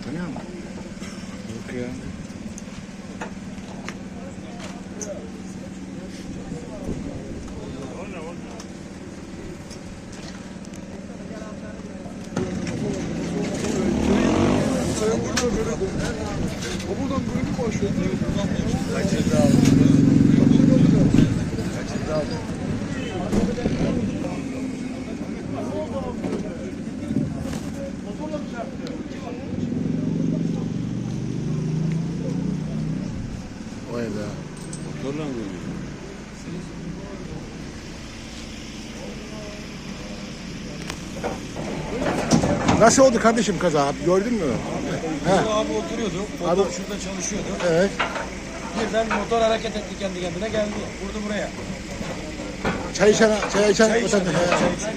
Tanıyor musun? Yok ya. Buradan böyle mi başlıyor? Kaçırdı aldı. Kaçırdı aldı. Vay be. Motorla mı geliyor? Nasıl oldu kardeşim kaza? Gördün mü? He. Abi oturuyordu. Motor Abi- şurada çalışıyordu. Evet. Birden motor hareket etti kendi kendine geldi. Vurdu buraya. Çay içen Çay içen. vatandaş. Çay içen.